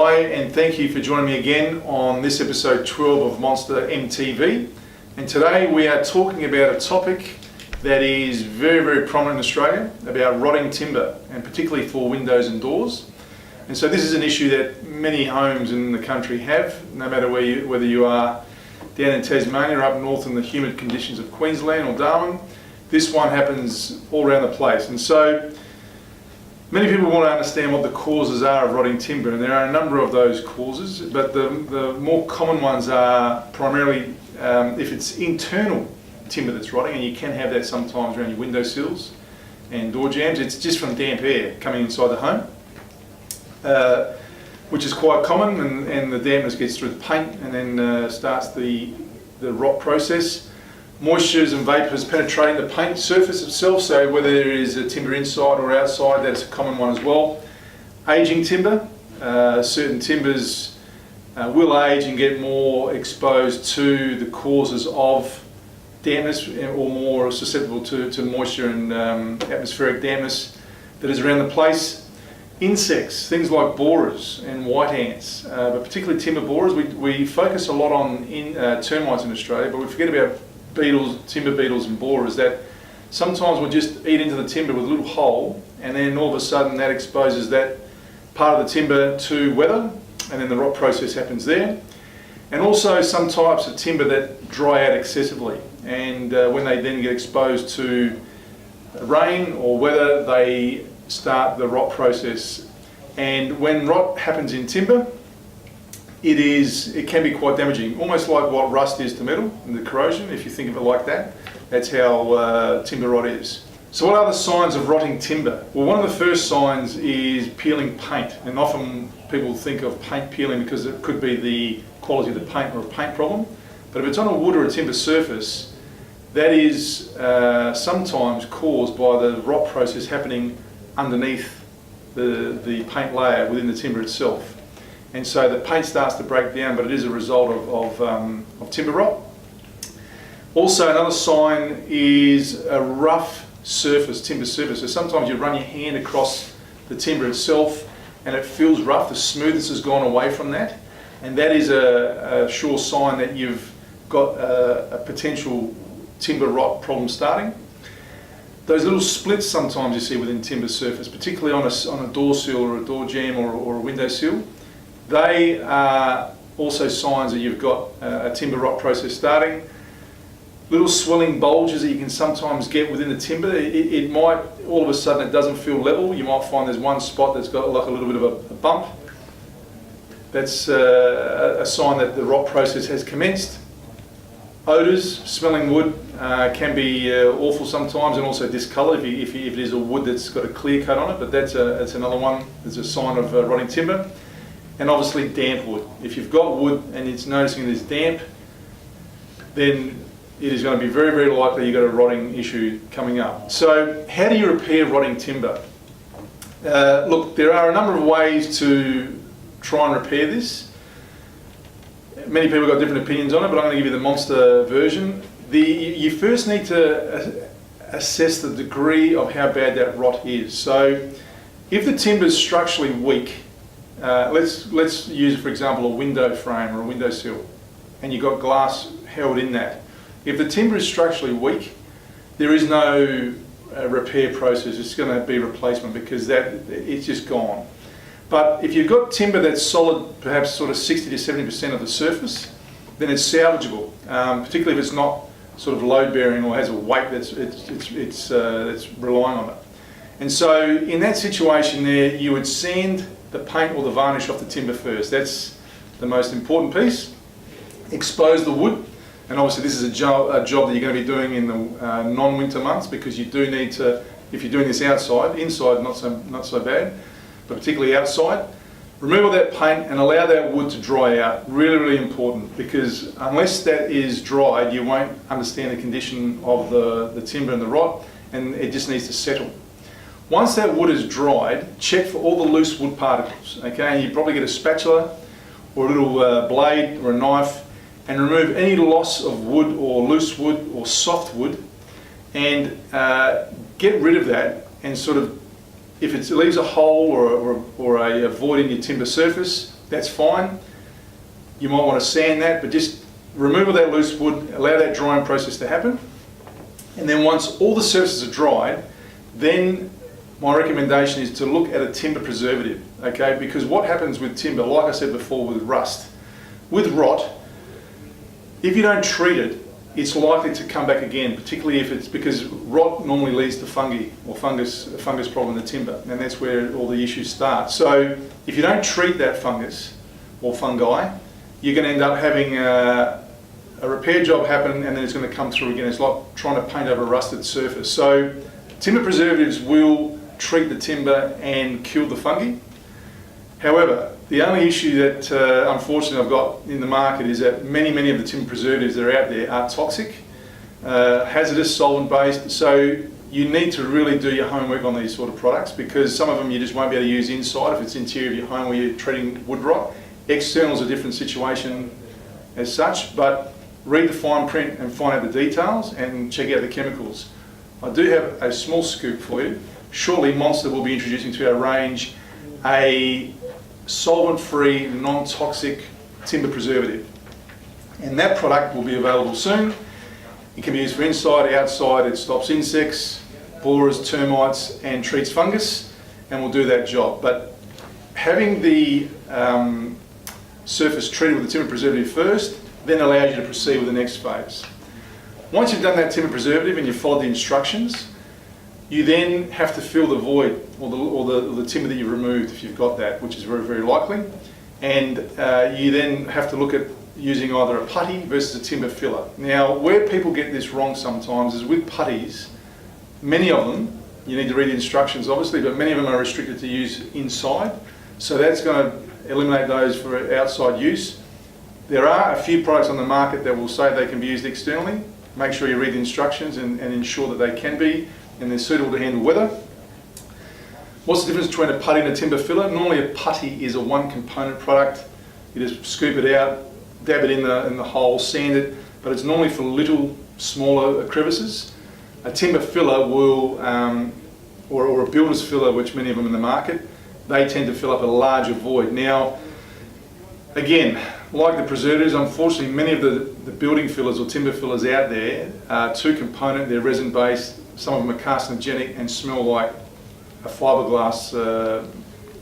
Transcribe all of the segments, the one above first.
Hi, and thank you for joining me again on this episode 12 of Monsta MTV. And today we are talking about a topic that is very, very prominent in Australia, about rotting timber, and particularly for windows and doors. And so this is an issue that many homes in the country have, no matter whether you are down in Tasmania or up north in the humid conditions of Queensland or Darwin. This one happens all around the place. And so many people want to understand what the causes are of rotting timber, and there are a number of those causes, but the more common ones are primarily if it's internal timber that's rotting, and you can have that sometimes around your windowsills and door jambs. It's just from damp air coming inside the home, which is quite common, and the dampness gets through the paint and then starts the rot process. Moistures and vapours penetrating the paint surface itself, so whether there is a timber inside or outside, that's a common one as well. Ageing timber, certain timbers will age and get more exposed to the causes of dampness, or more susceptible to moisture and atmospheric dampness that is around the place. Insects, things like borers and white ants, but particularly timber borers. We focus a lot on termites in Australia, but we forget about beetles, timber beetles and borers that sometimes will just eat into the timber with a little hole, and then all of a sudden that exposes that part of the timber to weather, and then the rot process happens there. And also some types of timber that dry out excessively, and when they then get exposed to rain or weather, they start the rot process. And when rot happens in timber, it can be quite damaging, almost like what rust is to metal, and the corrosion, if you think of it like that. That's how timber rot is. So what are the signs of rotting timber? Well, one of the first signs is peeling paint, and often people think of paint peeling because it could be the quality of the paint or a paint problem. But if it's on a wood or a timber surface, that is sometimes caused by the rot process happening underneath the paint layer within the timber itself. And so the paint starts to break down, but it is a result of timber rot. Also, another sign is a rough surface, timber surface. So sometimes you run your hand across the timber itself and it feels rough, the smoothness has gone away from that, and that is a sure sign that you've got a potential timber rot problem starting. Those little splits sometimes you see within timber surface, particularly on a door sill or a door jamb or a window sill, they are also signs that you've got a timber rot process starting. Little swelling bulges that you can sometimes get within the timber. It might, all of a sudden it doesn't feel level. You might find there's one spot that's got like a little bit of a bump. That's a sign that the rot process has commenced. Odours, smelling wood can be awful sometimes, and also discolour if it is a wood that's got a clear coat on it, but that's another one. It's a sign of rotting timber. And obviously damp wood. If you've got wood and it's noticing there's damp, then it is going to be very, very likely you've got a rotting issue coming up. So how do you repair rotting timber? Look, there are a number of ways to try and repair this. Many people have got different opinions on it, but I'm going to give you the Monsta version. You first need to assess the degree of how bad that rot is. So if the timber is structurally weak, let's use, for example, a window frame or a windowsill, and you've got glass held in that. If the timber is structurally weak, there is no repair process. It's going to be replacement because it's just gone. But if you've got timber that's solid, perhaps sort of 60 to 70% of the surface, then it's salvageable, particularly if it's not sort of load-bearing or has a weight that's relying on it. And so in that situation there, you would sand the paint or the varnish off the timber first. That's the most important piece. Expose the wood, and obviously this is a job that you're going to be doing in the non-winter months, because you do need to, if you're doing this outside, inside not so bad, but particularly outside, remove all that paint and allow that wood to dry out. Really, really important, because unless that is dried, you won't understand the condition of the timber and the rot, and it just needs to settle. Once that wood is dried, check for all the loose wood particles, okay? And you probably get a spatula or a little blade or a knife, and remove any loss of wood or loose wood or soft wood, and get rid of that, and sort of, if it leaves a hole or a void in your timber surface, that's fine. You might want to sand that, but just remove all that loose wood, allow that drying process to happen. And then once all the surfaces are dried, then my recommendation is to look at a timber preservative, okay? Because what happens with timber, like I said before with rust, with rot, if you don't treat it, it's likely to come back again, particularly if it's because rot normally leads to fungi or a fungus problem in the timber, and that's where all the issues start. So if you don't treat that fungus or fungi, you're going to end up having a repair job happen, and then it's going to come through again. It's like trying to paint over a rusted surface. So timber preservatives will treat the timber and kill the fungi. However, the only issue that unfortunately I've got in the market is that many of the timber preservatives that are out there are toxic, hazardous, solvent-based. So you need to really do your homework on these sort of products, because some of them you just won't be able to use inside if it's interior of your home where you're treating wood rot. External is a different situation as such, but read the fine print and find out the details and check out the chemicals. I do have a small scoop for you. Shortly, Monsta will be introducing to our range a solvent-free, non-toxic timber preservative. And that product will be available soon. It can be used for inside, outside. It stops insects, borers, termites, and treats fungus, and will do that job. But having the surface treated with the timber preservative first, then allows you to proceed with the next phase. Once you've done that timber preservative and you've followed the instructions, you then have to fill the void or the timber that you've removed, if you've got that, which is very likely. And you then have to look at using either a putty versus a timber filler. Now, where people get this wrong sometimes is with putties, many of them, you need to read the instructions obviously, but many of them are restricted to use inside. So that's going to eliminate those for outside use. There are a few products on the market that will say they can be used externally. Make sure you read the instructions and ensure that they can be, and they're suitable to handle weather. What's the difference between a putty and a timber filler? Normally a putty is a one component product. You just scoop it out, dab it in the hole, sand it, but it's normally for little, smaller crevices. A timber filler will, or a builder's filler, which many of them in the market, they tend to fill up a larger void. Now, again, like the preservatives, unfortunately many of the building fillers or timber fillers out there are two component, they're resin based, some of them are carcinogenic and smell like a fiberglass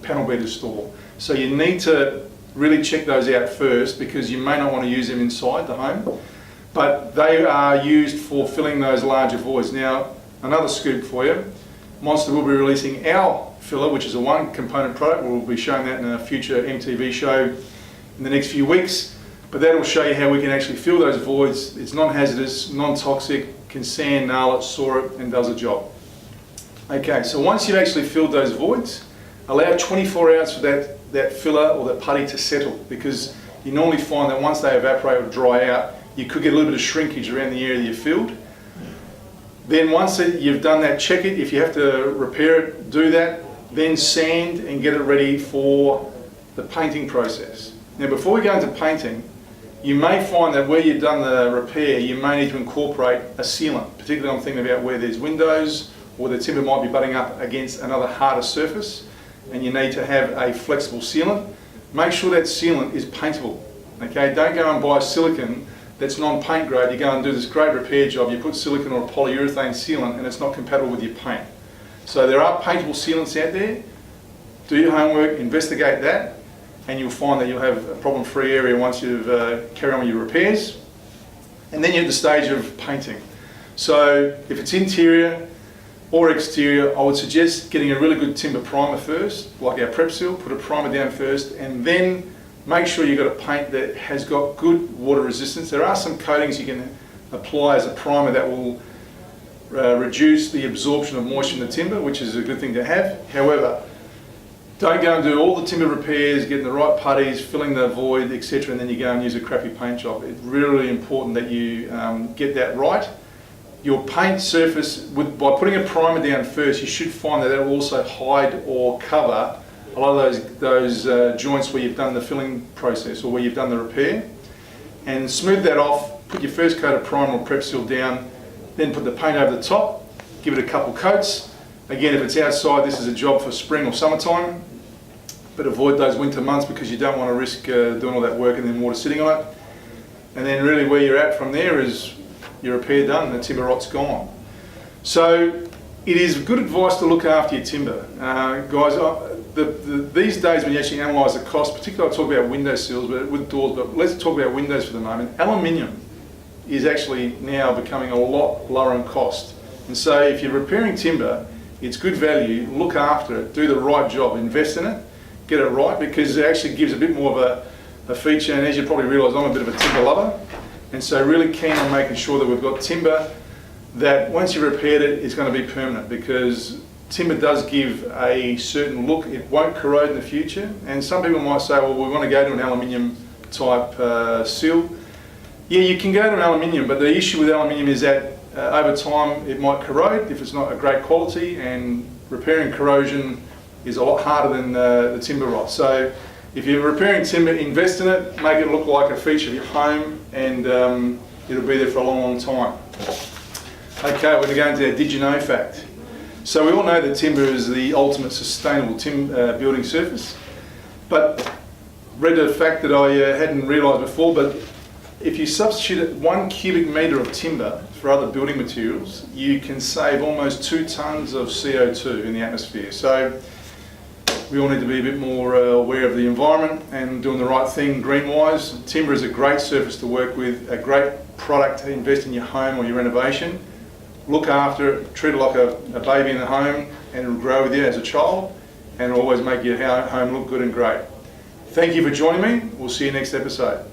panel beater store. So you need to really check those out first, because you may not want to use them inside the home, but they are used for filling those larger voids. Now, another scoop for you, Monsta will be releasing our filler, which is a one component product. We'll be showing that in a future MTV show in the next few weeks, but that will show you how we can actually fill those voids. It's non-hazardous, non-toxic, can sand, nail it, saw it, and does a job. Okay, so once you've actually filled those voids, allow 24 hours for that filler or that putty to settle, because you normally find that once they evaporate or dry out, you could get a little bit of shrinkage around the area that you filled. Then once you've done that, check it. If you have to repair it, do that. Then sand and get it ready for the painting process. Now, before we go into painting, you may find that where you've done the repair, you may need to incorporate a sealant. Particularly I'm thinking about where there's windows or the timber might be butting up against another harder surface, and you need to have a flexible sealant. Make sure that sealant is paintable. Okay, don't go and buy silicone that's non-paint grade. You go and do this great repair job, you put silicone or a polyurethane sealant and it's not compatible with your paint. So there are paintable sealants out there. Do your homework, investigate that, and you'll find that you'll have a problem-free area once you've carried on with your repairs. And then you're at the stage of painting. So if it's interior or exterior, I would suggest getting a really good timber primer first, like our Prep Seal. Put a primer down first, and then make sure you've got a paint that has got good water resistance. There are some coatings you can apply as a primer that will reduce the absorption of moisture in the timber, which is a good thing to have. However, don't go and do all the timber repairs, getting the right putties, filling the void, etc., and then you go and use a crappy paint job. It's really important that you get that right. Your paint surface, by putting a primer down first, you should find that will also hide or cover a lot of those joints where you've done the filling process or where you've done the repair. And smooth that off, put your first coat of primer or Prep Seal down, then put the paint over the top, give it a couple coats. Again, if it's outside, this is a job for spring or summertime. but avoid those winter months because you don't want to risk doing all that work and then water sitting on it. And then really where you're at from there is your repair done and the timber rot's gone. So it is good advice to look after your timber. Guys, these days when you actually analyse the cost, particularly I'll talk about window sills with doors, but let's talk about windows for the moment. Aluminium is actually now becoming a lot lower in cost. And so if you're repairing timber, it's good value, look after it, do the right job, invest in it, get it right, because it actually gives a bit more of a feature. And as you probably realise, I'm a bit of a timber lover, and so really keen on making sure that we've got timber that once you've repaired it, it's going to be permanent, because timber does give a certain look. It won't corrode in the future. And some people might say, well, we want to go to an aluminium type sill. Yeah, you can go to an aluminium, but the issue with aluminium is that over time it might corrode if it's not a great quality, and repairing corrosion is a lot harder than the timber rot. So if you're repairing timber, invest in it, make it look like a feature of your home, and it'll be there for a long, long time. Okay, we're going to go into our did you know fact. So we all know that timber is the ultimate sustainable building surface, but read a fact that I hadn't realised before, but if you substitute 1 cubic metre of timber for other building materials, you can save almost 2 tonnes of CO2 in the atmosphere. So we all need to be a bit more aware of the environment and doing the right thing green-wise. Timber is a great surface to work with, a great product to invest in your home or your renovation. Look after it, treat it like a baby in the home, and it'll grow with you as a child, and it'll always make your home look good and great. Thank you for joining me. We'll see you next episode.